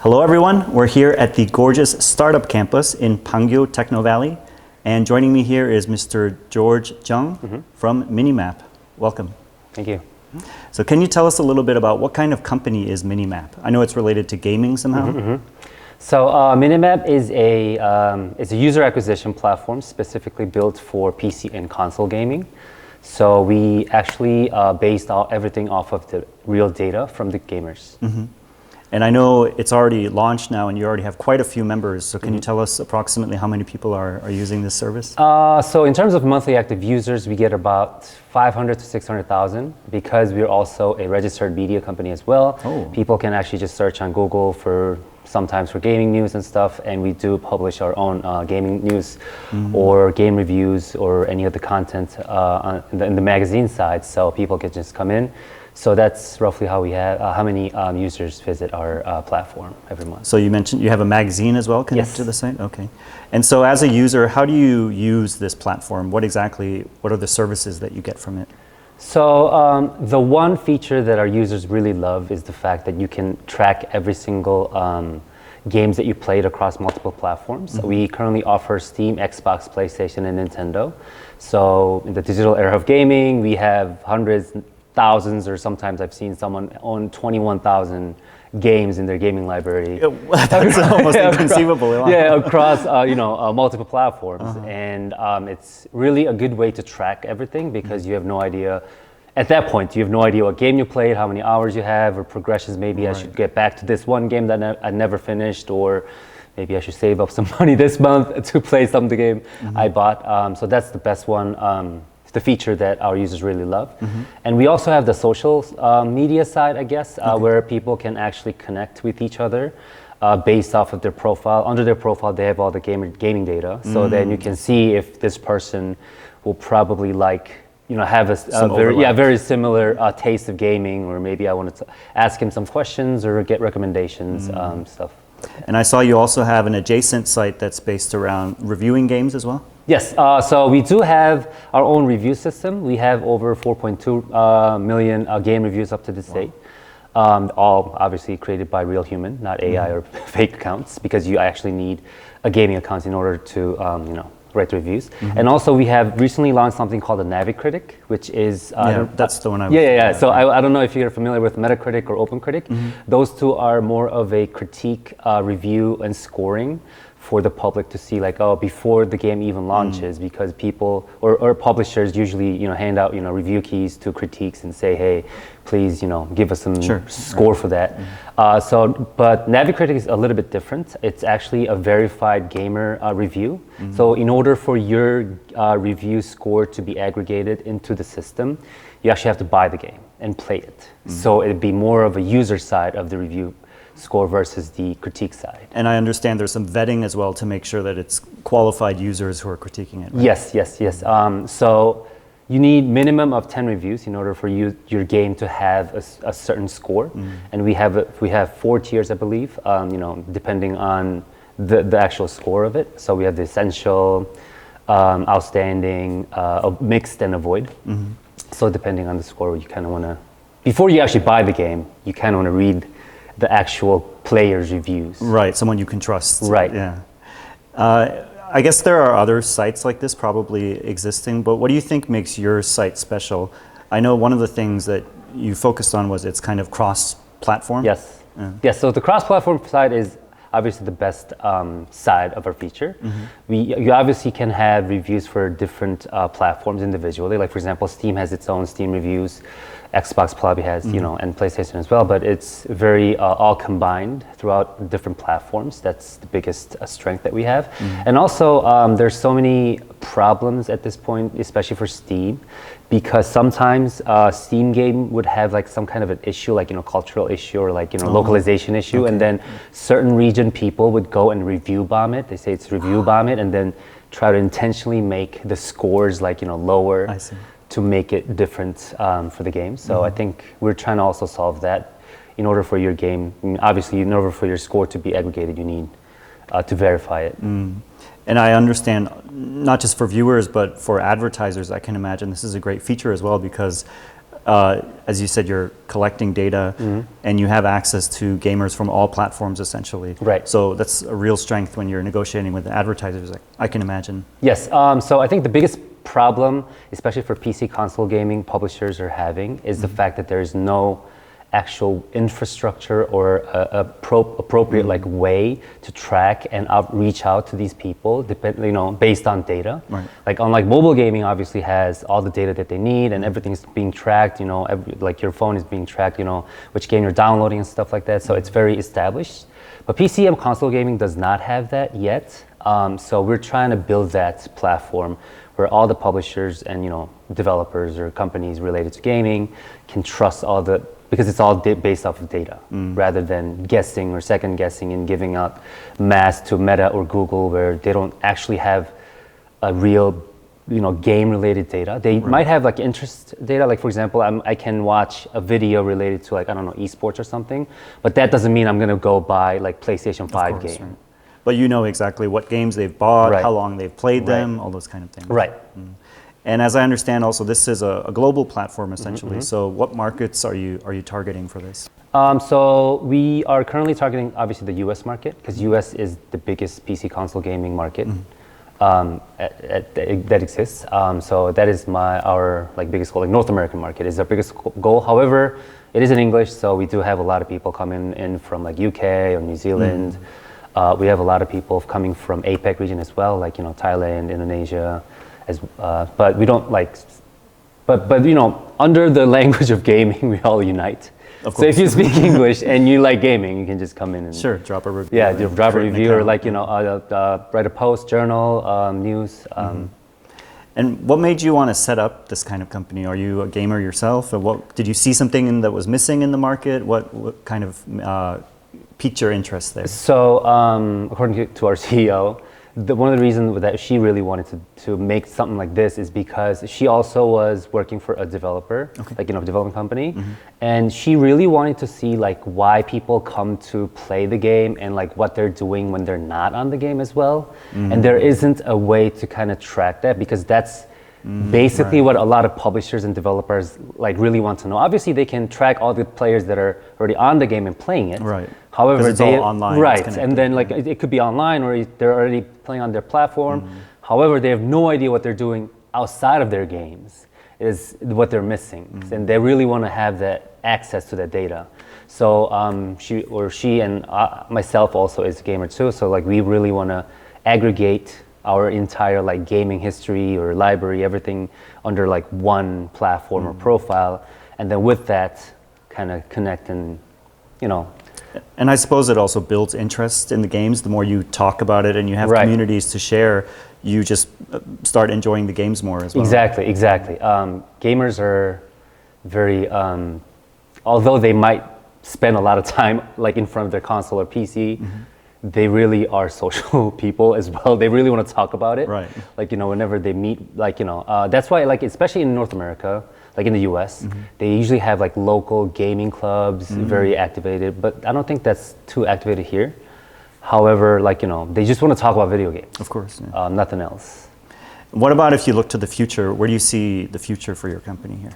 Hello everyone, we're here at the gorgeous startup campus in Pangyo Techno Valley, and joining me here is Mr. George Jung from Minimap. Welcome. Thank you. So can you tell us a little bit about what kind of company is Minimap? I know it's related to gaming somehow. So Minimap is a user acquisition platform specifically built for PC and console gaming. So we actually based everything off of the real data from the gamers. And I know it's already launched now and you already have quite a few members. So can you tell us approximately how many people are using this service? So in terms of monthly active users, we get about 500 to 600,000 because we're also a registered media company as well. Oh. People can actually just search on Google sometimes for gaming news and stuff, and we do publish our own gaming news or game reviews or any of the content in the magazine side, so people can just come in. So that's roughly how many users visit our platform every month. So you mentioned you have a magazine as well connected to the site? Okay. And so as a user, how do you use this platform? What are the services that you get from it? So the one feature that our users really love is the fact that you can track every single games that you played across multiple platforms. We currently offer Steam, Xbox, PlayStation, and Nintendo. So in the digital era of gaming, we have hundreds, thousands, or sometimes I've seen someone own 21,000 games in their gaming library. That's almost inconceivable. Across multiple platforms, and it's really a good way to track everything because you have no idea. At that point, you have no idea what game you played, how many hours you have, or progressions. Maybe I should get back to this one game that I never finished, or maybe I should save up some money this month to play some of the game I bought. So that's the best one. The feature that our users really love. And we also have the social media side, I guess, where people can actually connect with each other based off of their profile. Under their profile, they have all the gaming data. So then you can see if this person will probably have a very similar taste of gaming, or maybe I wanted to ask him some questions or get recommendations, stuff. And I saw you also have an adjacent site that's based around reviewing games as well? Yes, so we do have our own review system. We have over 4.2 million game reviews up to this date. All obviously created by real human, not AI or fake accounts, because you actually need a gaming account in order to write reviews. And also we have recently launched something called a Navicritic, which is... that's the one I was... Yeah. So I don't know if you're familiar with Metacritic or OpenCritic. Those two are more of a critique, review, and scoring for the public to see, before the game even launches, because people or publishers usually hand out review keys to critiques and say, hey, please give us some score for that. But Navicritic is a little bit different. It's actually a verified gamer review. So in order for your review score to be aggregated into the system, you actually have to buy the game and play it. So it'd be more of a user side of the review score versus the critique side. And I understand there's some vetting as well to make sure that it's qualified users who are critiquing it, right? Yes. So you need minimum of 10 reviews in order for your game to have a certain score. And we have 4 tiers, I believe, depending on the actual score of it. So we have the essential, outstanding, mixed, and avoid. So depending on the score, you kind of want to, before you actually buy the game, you kind of want to read the actual player's reviews. Right, someone you can trust. Right. Yeah. I guess there are other sites like this probably existing, but what do you think makes your site special? I know one of the things that you focused on was it's kind of cross-platform. Yes. Yes, so the cross-platform side is obviously the best side of our feature. You obviously can have reviews for different platforms individually. Like for example, Steam has its own Steam reviews. Xbox probably has, and PlayStation as well, but it's very all combined throughout different platforms. That's the biggest strength that we have. And also, there's so many problems at this point, especially for Steam, because sometimes Steam game would have some kind of an issue, cultural issue or localization issue, and then certain region people would go and review bomb it. They say it's review bomb it, and then try to intentionally make the scores lower. I see. To make it different for the game. So I think we're trying to also solve that. In order for your game, obviously in order for your score to be aggregated, you need to verify it. And I understand, not just for viewers, but for advertisers, I can imagine this is a great feature as well, because as you said, you're collecting data and you have access to gamers from all platforms essentially. Right. So that's a real strength when you're negotiating with advertisers, I can imagine. Yes. So I think the biggest problem, especially for PC console gaming publishers are having, is the fact that there is no actual infrastructure or appropriate like way to track and reach out to these people, based on data. Right. Like unlike mobile gaming, obviously has all the data that they need and everything's being tracked. Like your phone is being tracked. Which game you're downloading and stuff like that. So it's very established. But PC and console gaming does not have that yet. So we're trying to build that platform where all the publishers and developers or companies related to gaming can trust because it's all based off of data rather than guessing or second guessing and giving out mass to Meta or Google where they don't actually have a real game related data. They might have like interest data, like for example I can watch a video related to like, I don't know, esports or something, but that doesn't mean I'm gonna go buy like PlayStation 5 game. Right. But you know exactly what games they've bought, Right. how long they've played them, Right. all those kind of things. Right. And as I understand also, this is a global platform essentially. So what markets are you targeting for this? So we are currently targeting obviously the US market because US is the biggest PC console gaming market that exists. So that is our like biggest goal. Like North American market is our biggest goal. However, it is in English, so we do have a lot of people coming in from like UK or New Zealand. We have a lot of people coming from APAC region as well, like Thailand, Indonesia, but we don't like. But under the language of gaming, we all unite. So if you speak English and you like gaming, you can just come in and sure, drop a review. Yeah, drop a review or like write a post, journal, news. And what made you want to set up this kind of company? Are you a gamer yourself? Or what did you see something that was missing in the market? What kind of piqued your interest there? So according to our CEO, one of the reasons that she really wanted to make something like this is because she also was working for a developer, like development company, and she really wanted to see like why people come to play the game and like what they're doing when they're not on the game as well. And there isn't a way to kind of track that because that's basically what a lot of publishers and developers like really want to know. Obviously, they can track all the players that are already on the game and playing it. Right. However, it's all online. Right, and then like it could be online or they're already playing on their platform. However, they have no idea what they're doing outside of their games is what they're missing, and they really want to have that access to that data. So she and myself also is a gamer too. So like we really want to aggregate our entire like gaming history or library, everything under like one platform or profile, and then with that kind of connect and And I suppose it also builds interest in the games. The more you talk about it and you have Right. communities to share, you just start enjoying the games more as well. Exactly. Gamers are very, although they might spend a lot of time like in front of their console or PC, they really are social people as well. They really want to talk about it. Right. Like, whenever they meet, like, that's why, like, especially in North America, like in the US, they usually have like local gaming clubs, very activated, but I don't think that's too activated here. However, like, they just want to talk about video games. Of course. Yeah. Nothing else. What about if you look to the future? Where do you see the future for your company here?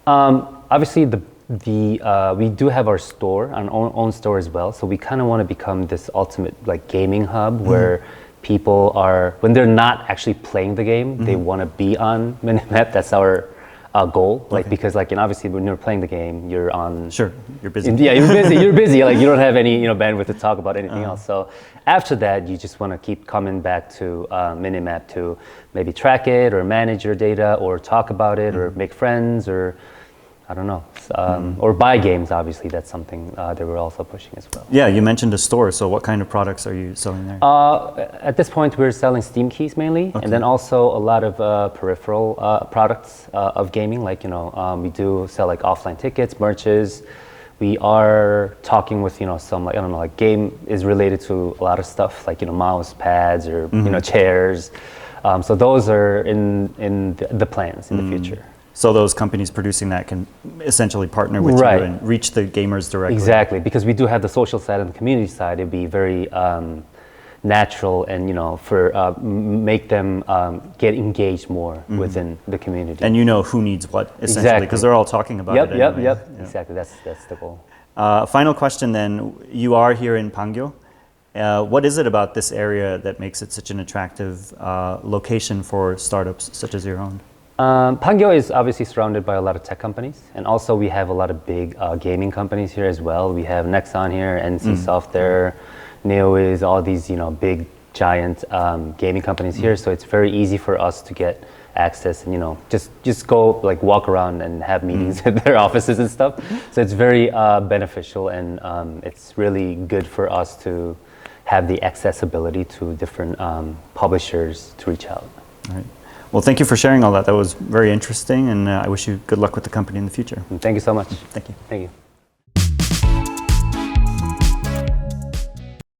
Obviously, we do have our store, our own store as well. So we kind of want to become this ultimate like gaming hub where people are, when they're not actually playing the game, they want to be on Minimap. That's our goal. Like because like, and obviously when you're playing the game, you're on. Sure, you're busy. Yeah, you're busy. You're busy. Like you don't have any bandwidth to talk about anything else. So after that, you just want to keep coming back to Minimap to maybe track it or manage your data or talk about it or make friends or. I don't know, or buy games. Obviously, that's something that we're also pushing as well. Yeah, you mentioned a store. So what kind of products are you selling there? At this point, we're selling Steam keys mainly, and then also a lot of peripheral products of gaming. Like we do sell like offline tickets, merches. We are talking with some like I don't know, like game is related to a lot of stuff like mouse pads or chairs. So those are in the plans in the future. So those companies producing that can essentially partner with you and reach the gamers directly. Exactly, because we do have the social side and the community side. It'd be very, natural and for make them get engaged more within the community. And you know who needs what, essentially, because they're all talking about it anyway. Yep. Exactly, that's the goal. Final question then, you are here in Pangyo. What is it about this area that makes it such an attractive location for startups such as your own? Pangyo is obviously surrounded by a lot of tech companies, and also we have a lot of big gaming companies here as well. We have Nexon here, NCSoft there, NeoWiz, all these big giant gaming companies here. So it's very easy for us to get access and just go like walk around and have meetings at their offices and stuff. So it's very beneficial, and it's really good for us to have the accessibility to different publishers to reach out. All right. Well, thank you for sharing all that. That was very interesting, and I wish you good luck with the company in the future. Thank you so much. Thank you. Thank you.